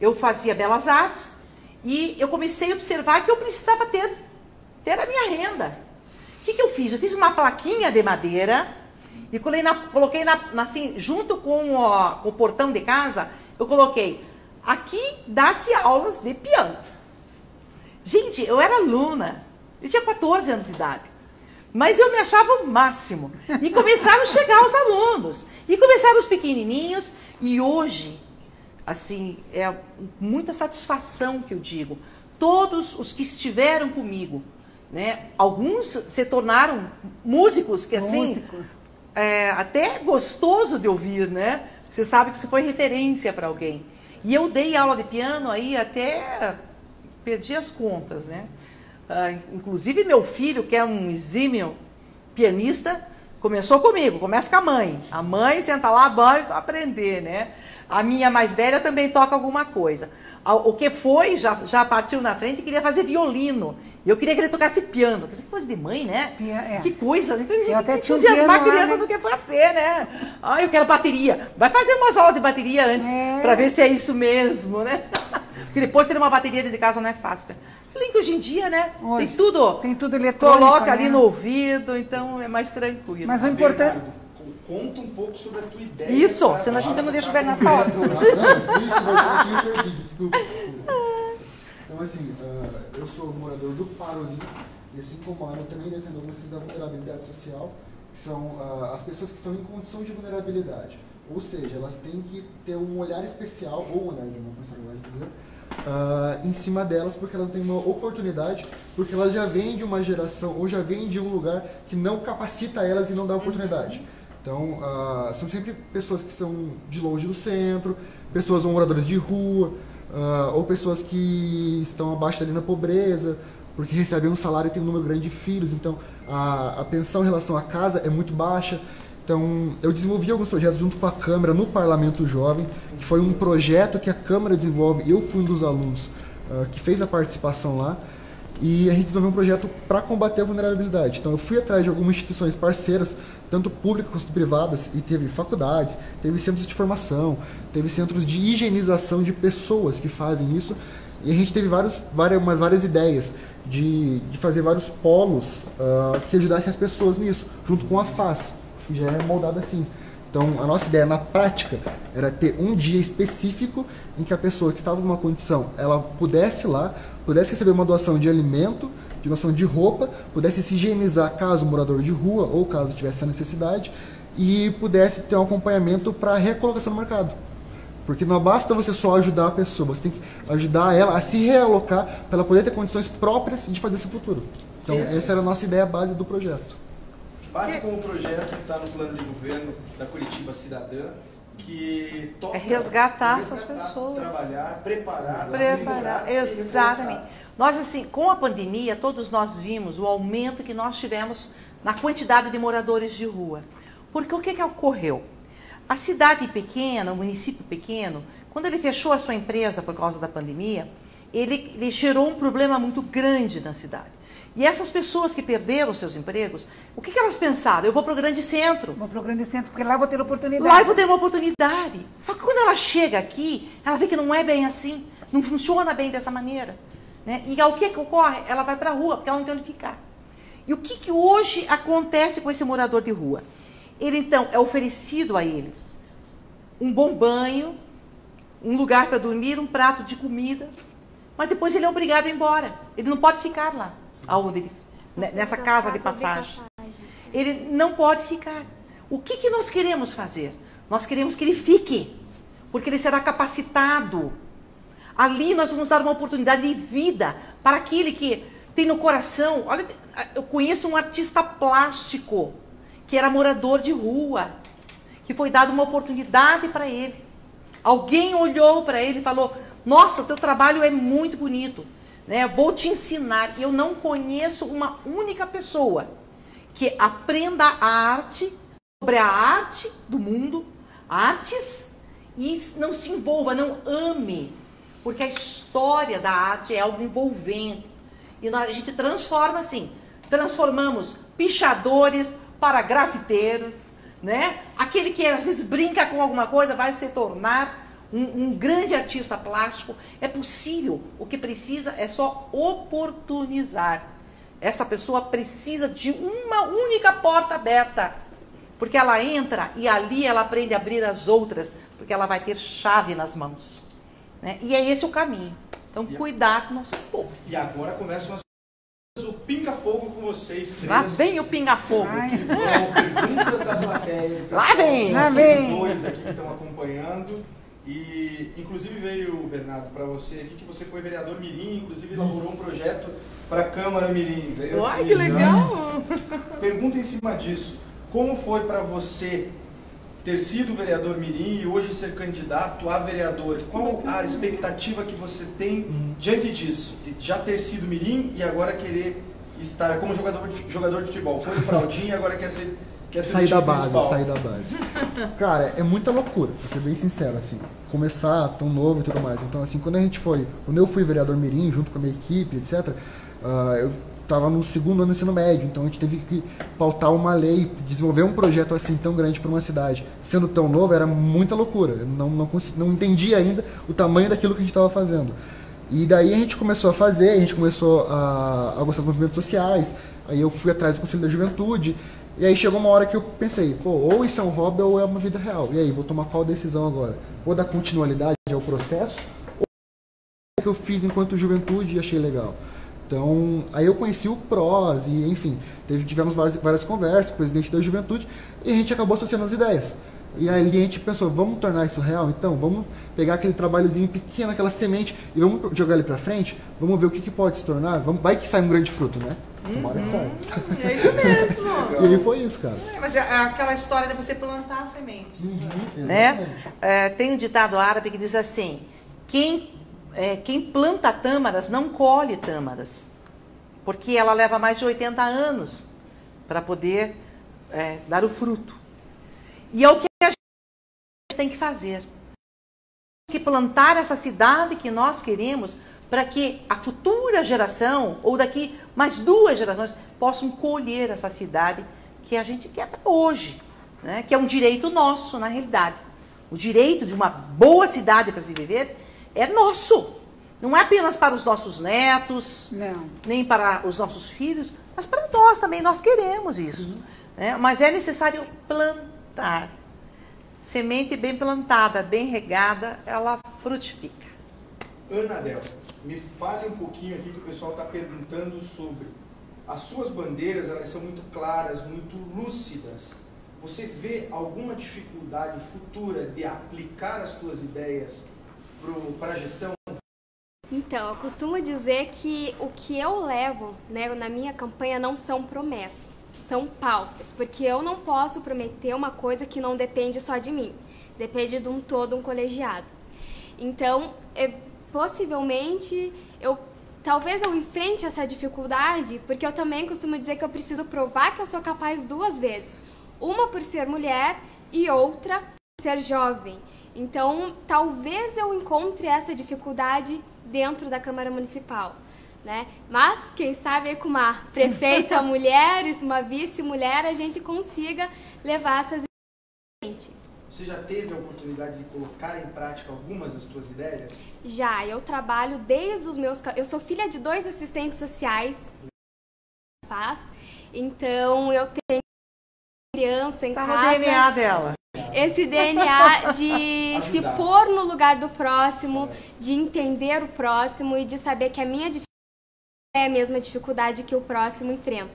Eu fazia belas artes e eu comecei a observar que eu precisava ter a minha renda. O que eu fiz? Eu fiz uma plaquinha de madeira e coloquei assim, junto com o portão de casa, eu coloquei, aqui dá-se aulas de piano. Gente, eu era aluna, eu tinha 14 anos de idade, mas eu me achava o máximo. E começaram a chegar os alunos, e começaram os pequenininhos, e hoje, assim, é muita satisfação que eu digo, todos os que estiveram comigo, né, alguns se tornaram músicos, que assim, até gostoso de ouvir, né? Você sabe que isso foi referência para alguém. E eu dei aula de piano aí até perdi as contas, né? Inclusive meu filho, que é um exímio pianista, começou comigo, começa com a mãe. A mãe senta lá, vai aprender, né? A minha mais velha também toca alguma coisa. O que foi, já partiu na frente e queria fazer violino. E eu queria que ele tocasse piano. Que coisa de mãe, né? Que coisa. Que entusiasmar a criança do que fazer, né? Eu quero bateria. Vai fazer umas aulas de bateria antes, para ver se é isso mesmo, né? Porque depois ter uma bateria dentro de casa não é fácil. Link hoje em dia, né? Hoje, tem tudo eletrônico. Coloca ali no ouvido, então é mais tranquilo. Mas o importante... Conta um pouco sobre a tua ideia. Isso, senão a gente não deixa o Bernardo falar. Desculpa. Então, assim, eu sou morador do Parolim, e assim como a Ana, eu também defendo algumas questões da vulnerabilidade social, que são as pessoas que estão em condição de vulnerabilidade. Ou seja, elas têm que ter um olhar especial, ou um olhar de uma pessoa, dizer, em cima delas, porque elas têm uma oportunidade, porque elas já vêm de uma geração, ou já vêm de um lugar que não capacita elas e não dá oportunidade. Então, são sempre pessoas que são de longe do centro, pessoas ou moradores de rua, ou pessoas que estão abaixo ali na pobreza, porque recebem um salário e tem um número grande de filhos, então a pensão em relação à casa é muito baixa. Então, eu desenvolvi alguns projetos junto com a Câmara no Parlamento Jovem, que foi um projeto que a Câmara desenvolve, eu fui um dos alunos que fez a participação lá, e a gente desenvolveu um projeto para combater a vulnerabilidade. Então, eu fui atrás de algumas instituições parceiras, tanto públicas quanto privadas, e teve faculdades, teve centros de formação, teve centros de higienização de pessoas que fazem isso, e a gente teve várias ideias de fazer vários polos que ajudassem as pessoas nisso, junto com a FAS, que já é moldado assim. Então, a nossa ideia na prática era ter um dia específico em que a pessoa que estava numa condição, ela pudesse ir lá, pudesse receber uma doação de alimento, de doação de roupa, pudesse se higienizar caso morador de rua ou caso tivesse essa necessidade, e pudesse ter um acompanhamento para recolocação no mercado. Porque não basta você só ajudar a pessoa, você tem que ajudar ela a se realocar para ela poder ter condições próprias de fazer esse futuro. Então, essa era a nossa ideia base do projeto. Bate com o projeto que está no plano de governo da Curitiba Cidadã, que toca resgatar essas pessoas. Trabalhar, preparar. Exatamente. Nós, assim, com a pandemia, todos nós vimos o aumento que nós tivemos na quantidade de moradores de rua. Porque o que ocorreu? A cidade pequena, o município pequeno, quando ele fechou a sua empresa por causa da pandemia, ele gerou um problema muito grande na cidade. E essas pessoas que perderam seus empregos, o que elas pensaram? Eu vou para o grande centro. Vou para o grande centro, porque lá eu vou ter oportunidade. Lá eu vou ter uma oportunidade. Só que quando ela chega aqui, ela vê que não é bem assim, não funciona bem dessa maneira. Né? E o que ocorre? Ela vai para a rua, porque ela não tem onde ficar. E o que hoje acontece com esse morador de rua? Ele, então, é oferecido a ele um bom banho, um lugar para dormir, um prato de comida, mas depois ele é obrigado a ir embora. Ele não pode ficar lá. Aonde ele, nessa casa de passagem. Ele não pode ficar. O que nós queremos fazer? Nós queremos que ele fique, porque ele será capacitado. Ali nós vamos dar uma oportunidade de vida para aquele que tem no coração. Olha, eu conheço um artista plástico que era morador de rua, que foi dada uma oportunidade para ele. Alguém olhou para ele e falou, nossa, o teu trabalho é muito bonito, né? Vou te ensinar. Eu não conheço uma única pessoa que aprenda a arte, sobre a arte do mundo, artes, e não se envolva, não ame. Porque a história da arte é algo envolvente. E a gente transforma assim, transformamos pichadores para grafiteiros, né? Aquele que às vezes brinca com alguma coisa vai se tornar um grande artista plástico. É possível, o que precisa é só oportunizar. Essa pessoa precisa de uma única porta aberta, porque ela entra e ali ela aprende a abrir as outras, porque ela vai ter chave nas mãos, né? E é esse o caminho. Então, cuidar com o nosso povo. E agora começam o pinga-fogo com vocês três. Lá vem o pinga-fogo. Que vão perguntas da plateia. Lá vem. Lá vem. Dois aqui que estão acompanhando. E, inclusive, veio, Bernardo, para você aqui, que você foi vereador mirim, inclusive elaborou um projeto para a Câmara Mirim. Uai, que legal! Pergunta em cima disso. Como foi para você ter sido vereador mirim e hoje ser candidato a vereador? Qual a expectativa que você tem diante disso? De já ter sido mirim e agora querer estar como jogador de futebol. Foi fraldinha e agora quer ser sair da base, sair da base. Cara, é muita loucura, pra ser bem sincero, assim, começar tão novo e tudo mais. Então, assim, quando eu fui vereador mirim, junto com a minha equipe, etc., eu estava no segundo ano do ensino médio, então a gente teve que pautar uma lei, desenvolver um projeto assim tão grande para uma cidade. Sendo tão novo, era muita loucura. Eu não entendia ainda o tamanho daquilo que a gente estava fazendo. E daí a gente começou a fazer, a gente começou a gostar dos movimentos sociais, aí eu fui atrás do Conselho da Juventude, e aí chegou uma hora que eu pensei, pô, ou isso é um hobby ou é uma vida real. E aí, vou tomar qual decisão agora? Ou dar continuidade ao processo, ou o que eu fiz enquanto juventude e achei legal. Então, aí eu conheci o PROS e, enfim, tivemos várias conversas com o presidente da juventude e a gente acabou associando as ideias. E aí a gente pensou, vamos tornar isso real? Então, vamos pegar aquele trabalhozinho pequeno, aquela semente, e vamos jogar ele pra frente, vamos ver o que pode se tornar, vai que sai um grande fruto, né? Tomara que saia. É isso mesmo. E aí foi isso, cara. Mas é aquela história de você plantar a semente. Né? Tem um ditado árabe que diz assim, quem planta tâmaras não colhe tâmaras, porque ela leva mais de 80 anos para poder dar o fruto. E é o que a gente tem que fazer. Tem que plantar essa cidade que nós queremos para que a futura geração, ou daqui mais 2 gerações, possam colher essa cidade que a gente quer hoje, né? Que é um direito nosso, na realidade. O direito de uma boa cidade para se viver é nosso. Não é apenas para os nossos netos, nem para os nossos filhos, mas para nós também, nós queremos isso. Né? Mas é necessário plantar. Semente bem plantada, bem regada, ela frutifica. Ana Delfos, me fale um pouquinho aqui que o pessoal está perguntando sobre as suas bandeiras, elas são muito claras, muito lúcidas. Você vê alguma dificuldade futura de aplicar as suas ideias para a gestão? Então, eu costumo dizer que o que eu levo, né, na minha campanha não são promessas, são pautas, porque eu não posso prometer uma coisa que não depende só de mim, depende de um todo, um colegiado. Então, possivelmente, talvez eu enfrente essa dificuldade, porque eu também costumo dizer que eu preciso provar que eu sou capaz 2 vezes. Uma por ser mulher e outra por ser jovem. Então, talvez eu encontre essa dificuldade dentro da Câmara Municipal, né? Mas, quem sabe, com uma prefeita mulher e uma vice-mulher, a gente consiga levar essas ideias. Você já teve a oportunidade de colocar em prática algumas das suas ideias? Já, eu trabalho desde os meus... Eu sou filha de 2 assistentes sociais, então eu tenho criança em casa... Tá no DNA dela. Esse DNA de se pôr no lugar do próximo, de entender o próximo e de saber que a minha dificuldade é a mesma dificuldade que o próximo enfrenta.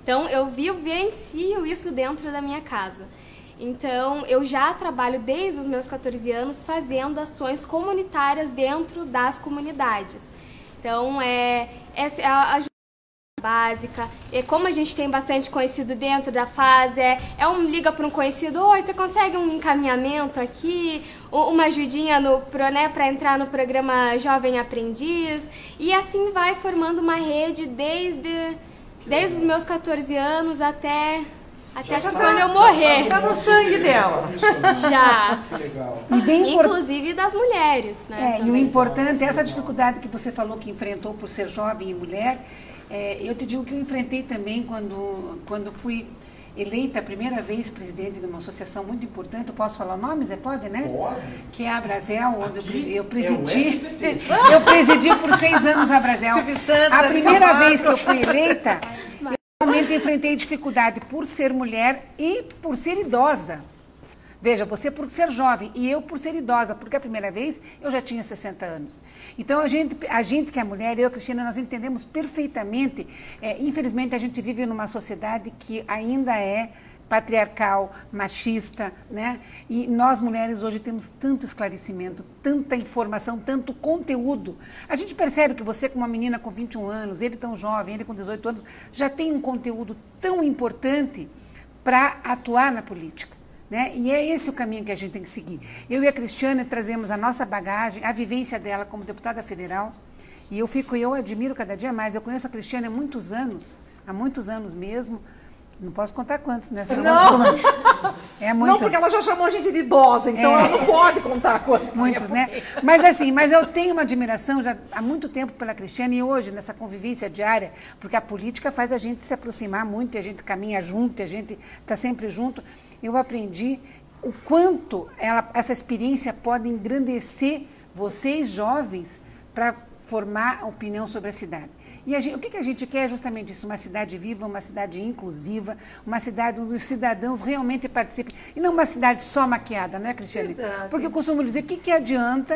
Então, eu vivencio isso dentro da minha casa. Então, eu já trabalho desde os meus 14 anos fazendo ações comunitárias dentro das comunidades. Então, básica, e como a gente tem bastante conhecido dentro da fase, liga para um conhecido, oi, você consegue um encaminhamento aqui, uma ajudinha para entrar no programa Jovem Aprendiz, e assim vai formando uma rede desde os meus 14 anos até quando eu morrer. Tá no sangue dela. Já. Que legal. E bem Inclusive das mulheres, né? e o importante, essa dificuldade que você falou que enfrentou por ser jovem e mulher, eu te digo que eu enfrentei também quando fui eleita a primeira vez presidente de uma associação muito importante. Eu posso falar nomes? Pode, né? Pode. Que é a Brasel, onde Aqui eu presidi. é o SBT. Eu presidi por 6 anos a Brasel. Silvio Santos, A Hebe primeira Camargo. vez que eu fui eleita, eu realmente enfrentei dificuldade por ser mulher e por ser idosa. Veja, você por ser jovem e eu por ser idosa, porque a primeira vez eu já tinha 60 anos. Então, a gente que é mulher, eu, Cristina, nós entendemos perfeitamente. Infelizmente, a gente vive numa sociedade que ainda é patriarcal, machista, né? E nós, mulheres, hoje temos tanto esclarecimento, tanta informação, tanto conteúdo. A gente percebe que você, com uma menina com 21 anos, ele tão jovem, ele com 18 anos, já tem um conteúdo tão importante para atuar na política. Né? E é esse o caminho que a gente tem que seguir. Eu e a Cristiane trazemos a nossa bagagem, a vivência dela como deputada federal, e eu admiro cada dia mais. Eu conheço a Cristiane há muitos anos mesmo. Não posso contar quantos, né? Não. É muito. Não, porque ela já chamou a gente de idosa, então ela não pode contar quantos. Muitos, né? Mas eu tenho uma admiração já há muito tempo pela Cristiane, e hoje, nessa convivência diária, porque a política faz a gente se aproximar muito, e a gente caminha junto, e a gente está sempre junto. Eu aprendi o quanto essa experiência pode engrandecer vocês, jovens, para formar opinião sobre a cidade. E o que a gente quer é justamente isso, uma cidade viva, uma cidade inclusiva, uma cidade onde os cidadãos realmente participem. E não uma cidade só maquiada, não é, Cristiane? Verdade. Porque eu costumo dizer,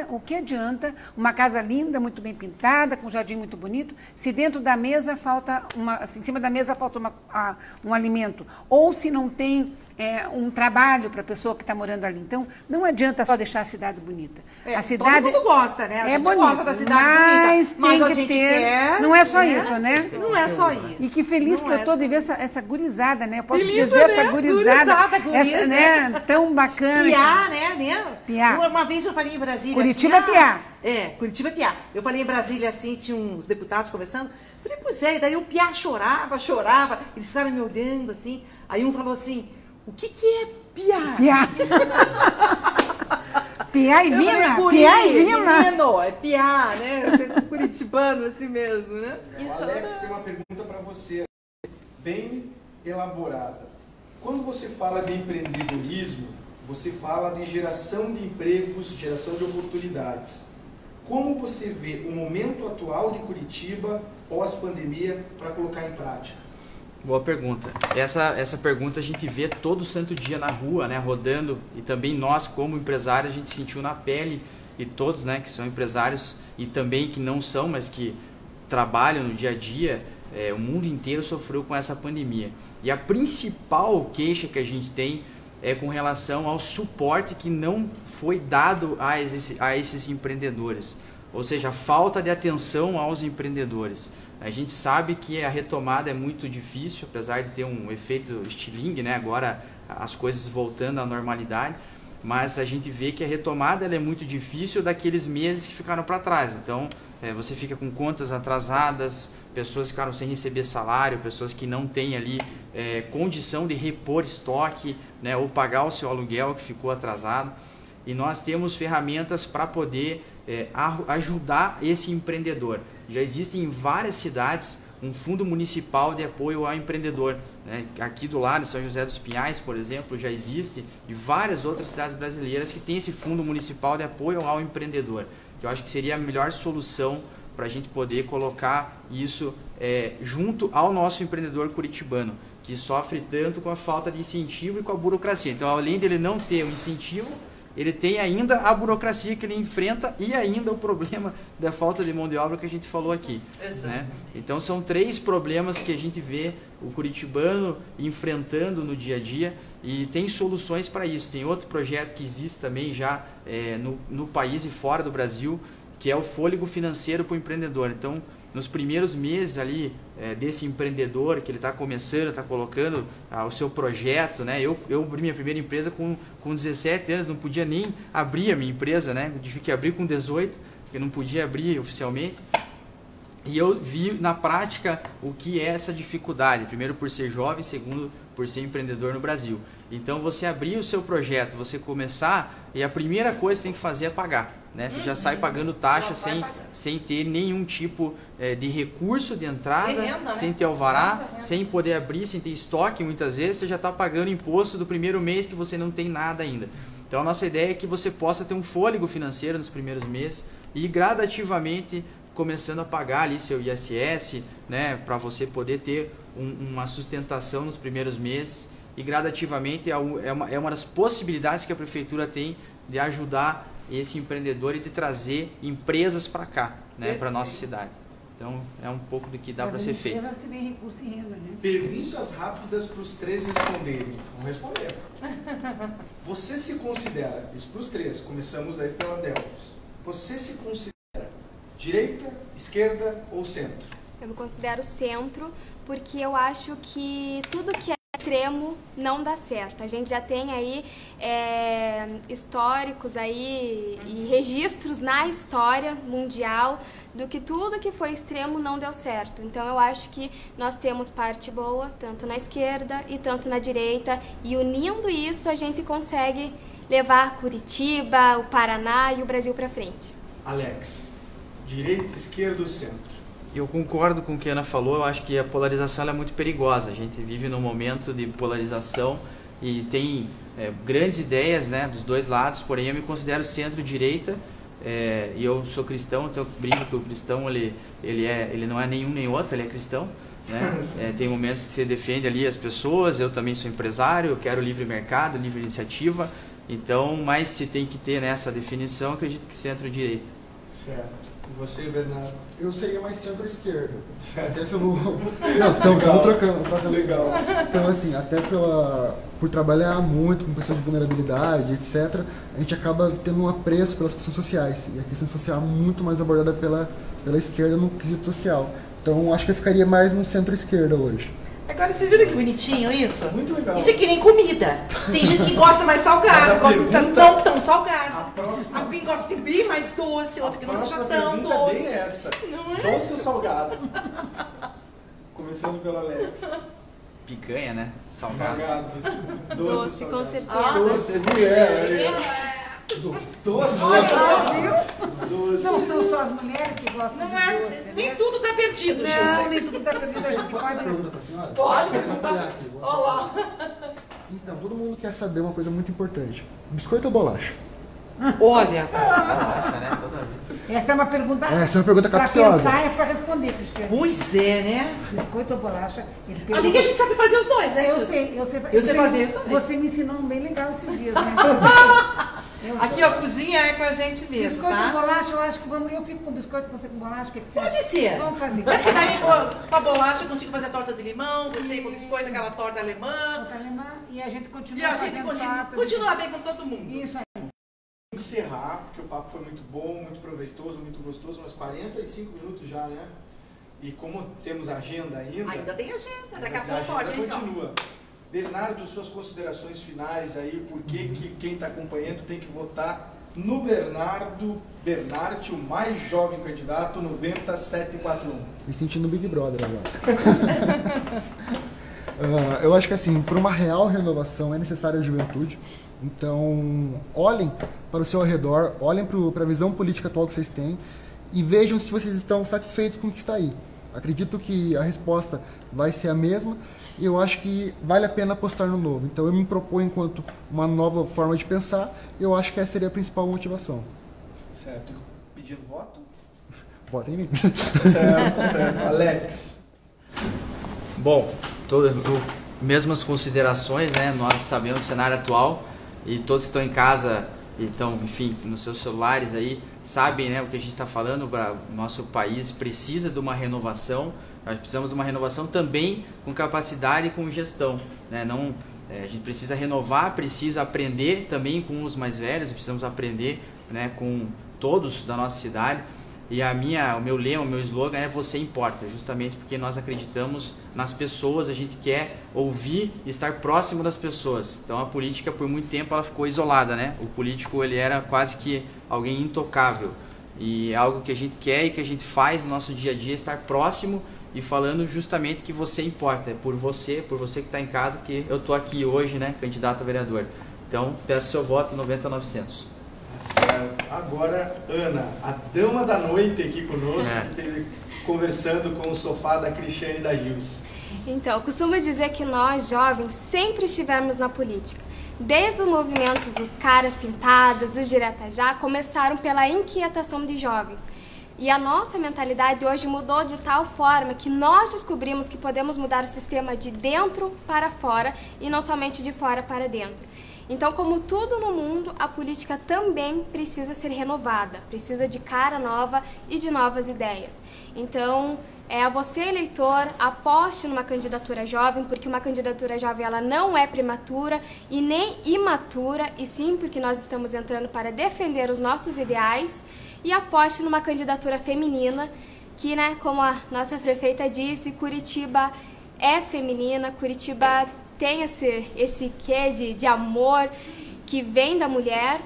o que adianta uma casa linda, muito bem pintada, com um jardim muito bonito, se dentro da mesa falta em cima da mesa falta um alimento, ou se não tem um trabalho para a pessoa que está morando ali. Então, não adianta só deixar a cidade bonita. A cidade todo mundo gosta, né? A gente bonita, gosta da cidade bonita, mas a gente quer... Não é só isso, né? Não é só isso. E que feliz que eu estou de ver essa gurizada, né? Eu posso Que lindo, dizer né? essa gurizada, Gurizada, né? Tão bacana. Piá, né? Piá. Uma vez eu falei em Brasília Curitiba assim, é Piá. Curitiba é Piá. Eu falei em Brasília assim, tinha uns deputados conversando. Falei, pois é, e daí o Piá chorava. Eles ficaram me olhando assim. Aí um falou assim, o que é Piá? Piá. Piá e Vina. Piá e Vina. Menino, é Piá, né? Você é curitibano assim mesmo, né? O Alex tem uma pergunta para você, bem elaborada. Quando você fala de empreendedorismo, você fala de geração de empregos, geração de oportunidades. Como você vê o momento atual de Curitiba, pós-pandemia, para colocar em prática? Boa pergunta. Essa pergunta a gente vê todo santo dia na rua, né, rodando, e também nós, como empresários, a gente sentiu na pele, e todos, né, que são empresários e também que não são, mas que trabalham no dia a dia, o mundo inteiro sofreu com essa pandemia. E a principal queixa que a gente tem é com relação ao suporte que não foi dado a esses empreendedores, ou seja, a falta de atenção aos empreendedores. A gente sabe que a retomada é muito difícil, apesar de ter um efeito estilingue, né? Agora as coisas voltando à normalidade, mas a gente vê que a retomada ela é muito difícil daqueles meses que ficaram para trás. Então, você fica com contas atrasadas, pessoas que ficaram sem receber salário, pessoas que não têm ali condição de repor estoque, né? Ou pagar o seu aluguel que ficou atrasado. E nós temos ferramentas para poder ajudar esse empreendedor. Já existe em várias cidades um fundo municipal de apoio ao empreendedor, né? Aqui do lado, em São José dos Pinhais, por exemplo, já existe, e várias outras cidades brasileiras que têm esse fundo municipal de apoio ao empreendedor. Eu acho que seria a melhor solução para a gente poder colocar isso junto ao nosso empreendedor curitibano, que sofre tanto com a falta de incentivo e com a burocracia. Então, além dele não ter o incentivo, ele tem ainda a burocracia que ele enfrenta e ainda o problema da falta de mão de obra que a gente falou aqui. Né? Então são 3 problemas que a gente vê o curitibano enfrentando no dia a dia, e tem soluções para isso. Tem outro projeto que existe também já no país e fora do Brasil, que é o fôlego financeiro para o empreendedor. Então nos primeiros meses ali desse empreendedor que ele está começando, está colocando o seu projeto, né? Eu abri minha primeira empresa com 17 anos, não podia nem abrir a minha empresa, né? Eu tive que abrir com 18, porque não podia abrir oficialmente. E eu vi na prática o que é essa dificuldade, primeiro por ser jovem, segundo por ser empreendedor no Brasil. Então você abrir o seu projeto, você começar, e a primeira coisa que você tem que fazer é pagar. Né? Você já sai pagando taxa sem ter nenhum tipo de recurso de entrada, renda, sem né? ter alvará, sem poder abrir, sem ter estoque. Muitas vezes você já está pagando imposto do primeiro mês que você não tem nada ainda. Então a nossa ideia é que você possa ter um fôlego financeiro nos primeiros meses e gradativamente começando a pagar ali seu ISS, né, para você poder ter uma sustentação nos primeiros meses, e gradativamente é uma das possibilidades que a prefeitura tem de ajudar esse empreendedor e de trazer empresas para cá, né, para nossa cidade. Então é um pouco do que dá para ser feito. Se tem recurso e renda, né? Perguntas rápidas para os três responderem. Vamos responder. Você se considera, isso para os três, começamos daí pela Delfos. Você se considera direita, esquerda ou centro? Eu me considero centro porque eu acho que tudo que é extremo não dá certo. A gente já tem aí históricos aí e registros na história mundial do que tudo que foi extremo não deu certo. Então eu acho que nós temos parte boa, tanto na esquerda e tanto na direita, e unindo isso a gente consegue levar Curitiba, o Paraná e o Brasil para frente. Alex, direita, esquerda ou centro? Eu concordo com o que a Ana falou, eu acho que a polarização é muito perigosa. A gente vive num momento de polarização e tem grandes ideias, né, dos dois lados, porém eu me considero centro-direita, e eu sou cristão, então eu brinco que o cristão ele não é nenhum nem outro, ele é cristão. Né? Tem momentos que você defende ali as pessoas, eu também sou empresário, eu quero livre mercado, livre iniciativa, então, mas se tem que ter nessa definição, acredito que centro-direita. Certo. E você, Bernardo? Eu seria mais centro-esquerda. Até pelo... Não, estamos trocando. Legal. Então, assim, até por trabalhar muito com pessoas de vulnerabilidade, etc., a gente acaba tendo um apreço pelas questões sociais. E a questão social é muito mais abordada pela esquerda no quesito social. Então, acho que eu ficaria mais no centro-esquerda hoje. Agora, vocês viram que bonitinho isso? Muito legal. Isso é que nem comida. Tem gente que gosta mais salgado, gosta de não tão salgado. Alguém gosta de bem mais doce, outro que não seja tão doce. É bem essa. Não é? Doce ou salgado? Começando pelo Alex. Picanha, né? Salgado. Doce, com certeza. Doce, mulher. Doce. Doce. Não são só as mulheres que gostam Não de é, doce, nem né? tudo tá perdido, Não, Gilson. nem tudo está perdido. A gente Posso fazer uma pode... pergunta para a senhora? Pode Vou perguntar. atrapalhar aqui. Olha lá. Então, todo mundo quer saber uma coisa muito importante. Biscoito ou bolacha? Olha, Bolacha, né? Toda vez. Essa é uma pergunta... Essa é uma pergunta para capciosa. pensar e para responder, Cristiane. pois é, né? Biscoito ou bolacha? Ele Ali pergunta... que a gente sabe fazer os dois, né, Eu Gilson? sei. Eu sei fazer isso também. Você me ensinou um bem legal esses dias, né? Aqui, ó, a cozinha é com a gente mesmo, Biscoito tá? ou bolacha, eu acho que vamos... Eu fico com biscoito, você com bolacha, o que você acha? Pode ser. Vamos fazer. Porque daí com a bolacha eu consigo fazer a torta de limão, você com o biscoito aquela torta alemã. Torta alemã, e a gente continua E a gente fazendo continua bem com todo mundo. Isso aí. Encerrar, porque o papo foi muito bom, muito proveitoso, muito gostoso, umas 45 minutos já, né? E como temos agenda Ainda tem agenda, daqui a a pouco a gente... continua. Bernardo, suas considerações finais aí, por que quem está acompanhando tem que votar no Bernardo Bernardi, o mais jovem candidato, 90741. Me sentindo Big Brother agora. Eu acho que assim, para uma real renovação é necessária a juventude. Então, olhem para o seu arredor, olhem para a visão política atual que vocês têm e vejam se vocês estão satisfeitos com o que está aí. Acredito que a resposta vai ser a mesma e eu acho que vale a pena apostar no novo. Então, eu me proponho enquanto uma nova forma de pensar e eu acho que essa seria a principal motivação. Certo. Pedindo voto? Votem em mim. Certo. Alex. Bom, mesmas considerações, né? Nós sabemos o cenário atual e todos que estão em casa e estão, enfim, nos seus celulares aí, sabem, né, o que a gente está falando. O nosso país precisa de uma renovação. Nós precisamos de uma renovação também com capacidade e com gestão, né? Não, a gente precisa renovar, precisa aprender também com os mais velhos, precisamos aprender, né, com todos da nossa cidade. E o meu lema, o meu slogan é "Você importa", justamente porque nós acreditamos nas pessoas, a gente quer ouvir e estar próximo das pessoas. Então a política, por muito tempo, ela ficou isolada, né? O político, ele era quase que alguém intocável. E algo que a gente quer e que a gente faz no nosso dia a dia é estar próximo e falando justamente que você importa. É por você que está em casa, que eu estou aqui hoje, né, candidato a vereador. Então, peço seu voto 90.900. Certo. Agora, Ana, a dama da noite aqui conosco, que esteve conversando com o sofá da Cristiane e da Gilce. Então, eu costumo dizer que nós, jovens, sempre estivemos na política. Desde os movimentos dos caras pintadas, dos direta já, começaram pela inquietação de jovens. E a nossa mentalidade hoje mudou de tal forma que nós descobrimos que podemos mudar o sistema de dentro para fora e não somente de fora para dentro. Então, como tudo no mundo, a política também precisa ser renovada, precisa de cara nova e de novas ideias. Então, a você, eleitor, aposte numa candidatura jovem, porque uma candidatura jovem ela não é prematura e nem imatura, e sim porque nós estamos entrando para defender os nossos ideais, e aposte numa candidatura feminina, que, né, como a nossa prefeita disse, Curitiba é feminina, Curitiba tem esse quê de amor que vem da mulher.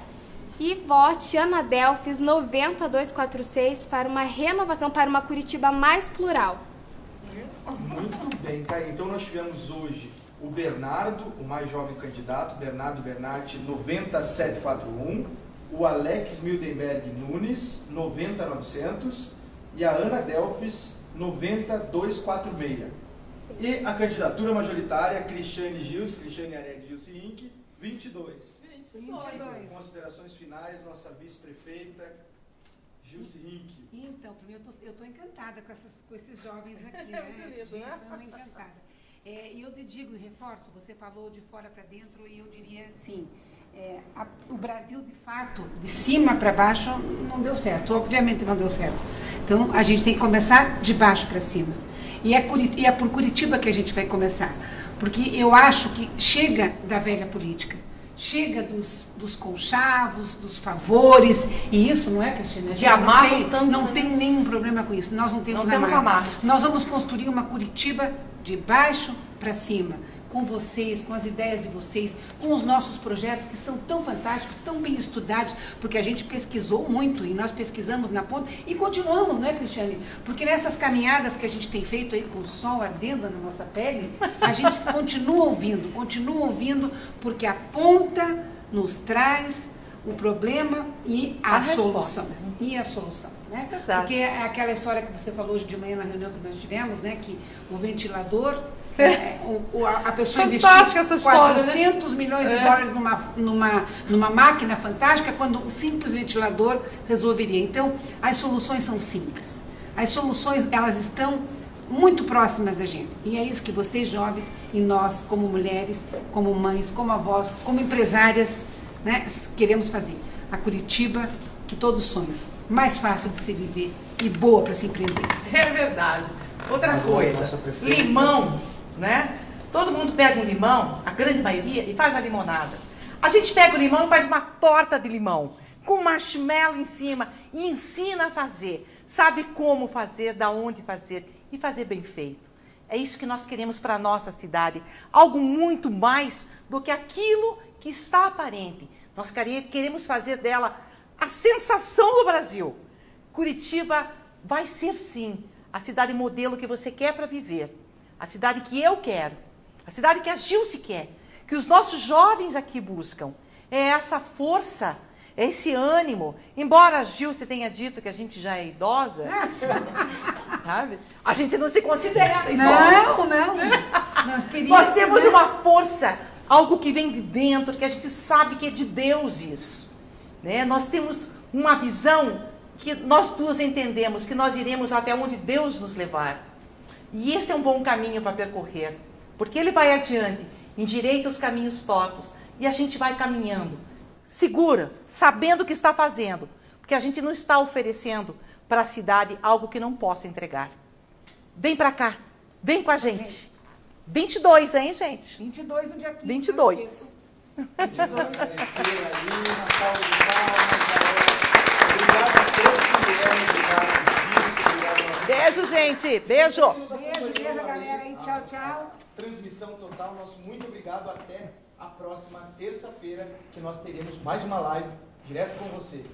E vote Ana Delfis 90246 para uma renovação, para uma Curitiba mais plural. Muito bem, tá aí. Então nós tivemos hoje o Bernardo, o mais jovem candidato, Bernardo Bernardi 90741, o Alex Mildenberg Nunes 90900 e a Ana Delfis 90246. E a candidatura majoritária Cristiane Arede Gilce Inc. 22. Considerações finais, nossa vice-prefeita Gilce Inc. Então, primeiro eu estou encantada com esses jovens aqui, né? Estou encantada. E eu te digo e reforço, você falou de fora para dentro e eu diria assim, o Brasil, de fato, de cima para baixo não deu certo, obviamente não deu certo. Então, a gente tem que começar de baixo para cima. E é por Curitiba que a gente vai começar, porque eu acho que chega da velha política. Chega dos conchavos, dos favores, e isso não é, Cristina? A gente não tem nenhum problema com isso. Nós não temos amarras. Nós vamos construir uma Curitiba de baixo para cima, com vocês, com as ideias de vocês, com os nossos projetos que são tão fantásticos, tão bem estudados, porque a gente pesquisou muito e nós pesquisamos na ponta e continuamos, não é, Cristiane? Porque nessas caminhadas que a gente tem feito aí com o sol ardendo na nossa pele, a gente continua ouvindo, porque a ponta nos traz o problema e a solução. E a solução, né? Porque é aquela história que você falou hoje de manhã na reunião que nós tivemos, né? Que o ventilador, a pessoa investiu 400 milhões de dólares numa máquina fantástica, quando um simples ventilador resolveria. Então, as soluções são simples. As soluções, elas estão muito próximas da gente. E é isso que vocês, jovens, e nós, como mulheres, como mães, como avós, como empresárias, né, queremos fazer. A Curitiba que todos sonhos, mais fácil de se viver e boa para se empreender. É verdade. Outra coisa, limão, né? Todo mundo pega um limão, a grande maioria, e faz a limonada. A gente pega o limão e faz uma torta de limão, com marshmallow em cima, e ensina a fazer. Sabe como fazer, da onde fazer, e fazer bem feito. É isso que nós queremos para a nossa cidade. Algo muito mais do que aquilo que está aparente. Nós queremos fazer dela a sensação do Brasil. Curitiba vai ser, sim, a cidade modelo que você quer para viver. A cidade que eu quero. A cidade que a Gilce quer. Que os nossos jovens aqui buscam. É essa força, é esse ânimo. Embora a Gilce tenha dito que a gente já é idosa, sabe? A gente não se considera idosa. Não. Nós temos uma força, algo que vem de dentro, que a gente sabe que é de Deus isso. Né? Nós temos uma visão que nós duas entendemos, que nós iremos até onde Deus nos levar. E esse é um bom caminho para percorrer, porque Ele vai adiante, endireita os caminhos tortos, e a gente vai caminhando, segura, sabendo o que está fazendo, porque a gente não está oferecendo para a cidade algo que não possa entregar. Vem para cá, vem com a gente. 22, hein, gente? 22 no dia 15. 22. Obrigado a todos que vieram. Beijo, gente. Beijo. Beijo, galera aí. Tchau, tchau. Transmissão total. Nosso muito obrigado. Até a próxima terça-feira, que nós teremos mais uma live direto com você.